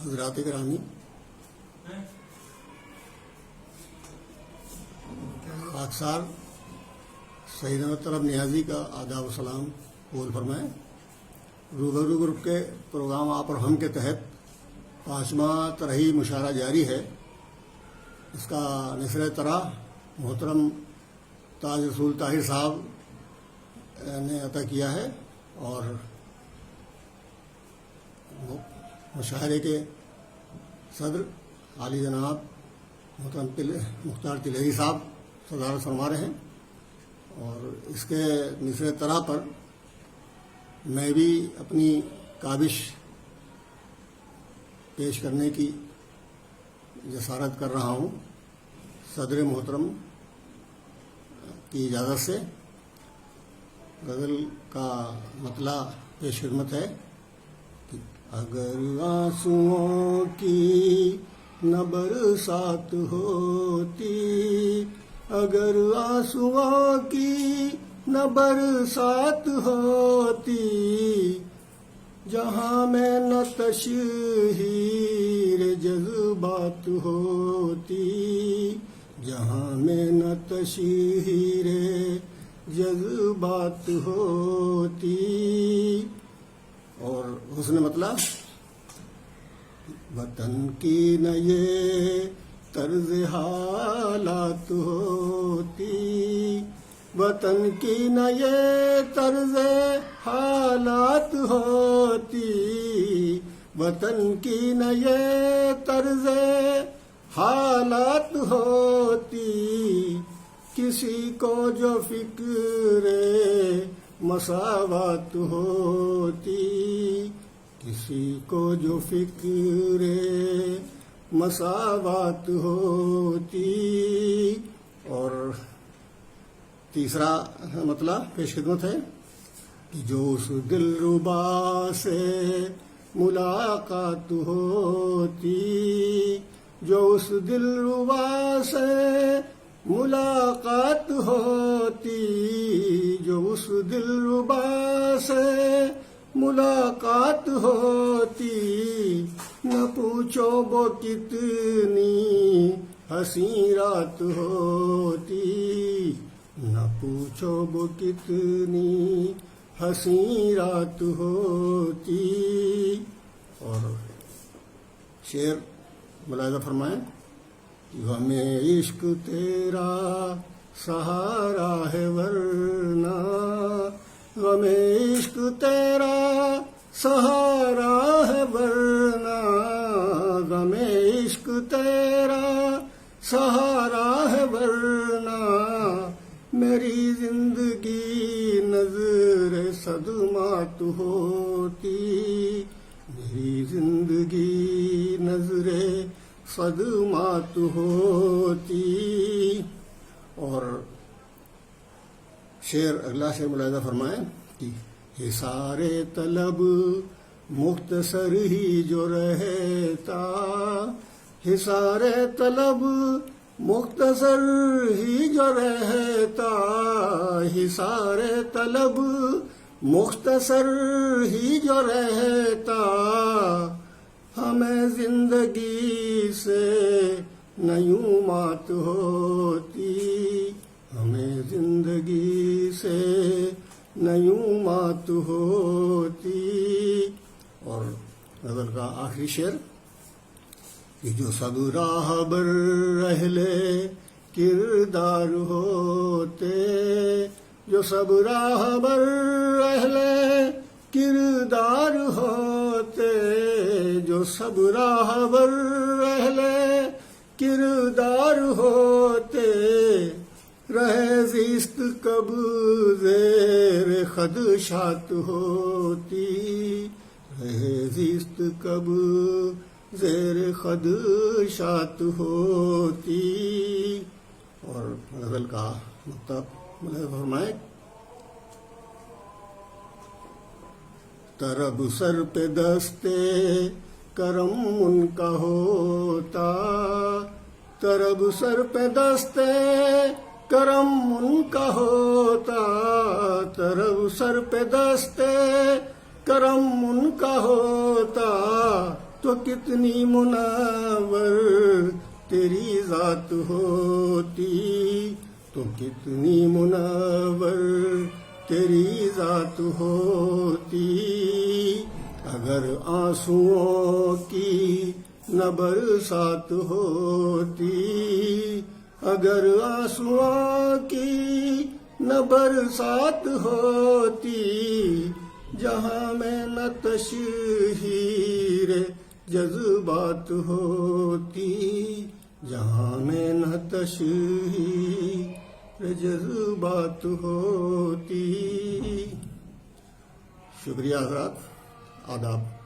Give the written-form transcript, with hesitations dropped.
حضرات گرامی، خاکسار سید احمد طلب نیازی کا آداب و سلام قبول فرمائیں۔ روبرو گروپ کے پروگرام آپ اور ہم کے تحت 5واں طرحی مشاعرہ جاری ہے۔ اس کا نثر طرح محترم تاج رسول طاہر صاحب نے عطا کیا ہے، اور مشاعرے کے صدر عالی جناب محترم مختار تلہری صاحب صدارت فرما رہے ہیں، اور اس کے نثر طرح پر میں بھی اپنی کاوش پیش کرنے کی جسارت کر رہا ہوں۔ صدر محترم کی اجازت سے غزل کا مطلع پیش خدمت ہے کہ اگر آنسوؤں کی نہ برسات ہوتی، اگر آنسوؤں کی نہ برسات ہوتی، جہاں میں نہ تشہیر جذبات ہوتی، جہاں میں نہ تشہیر جذبات ہوتی۔ اور حسن مطلب وطن کی نہ یہ طرز حالات ہوتی، وطن کی نہ یہ طرز حالات ہوتی، وطن کی نہ یہ طرز حالات ہوتی، کسی کو جو فکر مساوات ہوتی، کسی کو جو فکر مساوات ہوتی۔ اور تیسرا مطلب پیش خدمت ہے کہ جو اس دلربا سے ملاقات ہوتی، جو اس دلربا سے ملاقات ہوتی، جو اس دلربا سے ملاقات ہوتی، نہ پوچھو وہ کتنی حسین رات ہوتی، نہ پوچھو وہ کتنی حسین رات ہوتی۔ اور شعر ملاحظہ فرمائیں کہ ہمیں عشق تیرا سہارا ہے ورنہ، ہمیں عشق تیرا سہارا ہے ورنہ، ہمیں عشق تیرا سہارا ہے ورنہ، میری زندگی نظر صدمات ہوتی، میری زندگی نظر صدمات ہوتی۔ اور اگلا شعر ملاحظہ فرمائیں کہ حصار طلب مختصر ہی جو رہتا، حصار طلب مختصر ہی جو رہتا، حصار طلب مختصر ہی جو رہتا، ہمیں زندگی سے نہ یوں مات ہوتی، ہمیں زندگی سے نہ یوں مات ہوتی۔ اور غزل کا آخری شعر کہ جو سب راہبر اہل کردار ہوتے، جو سب راہبر اہل کردار ہوتے، جو سب راہبر اہل کردار ہوتے، رہے زیست کب زیر خدشات ہوتی، رہے زیست کب زیر خدشات ہوتی۔ اور غزل کا مطلب فرمائے طرب سر پہ دستے کرم ان کا ہوتا، طرب سر پہ دستے کرم ان کا ہوتا، طرب سر پہ دستے کرم ان کا ہوتا، تو کتنی منور تیری ذات ہوتی، تو کتنی منور تیری ذات ہوتی، اگر آنسوؤں کی نہ برسات ہوتی، اگر آنسوؤں کی نہ برسات ہوتی، جہاں میں نہ تشہیر جذبات ہوتی، جہاں میں نہ تشہیر جذبات ہوتی۔ شکریہ حضرات، آداب۔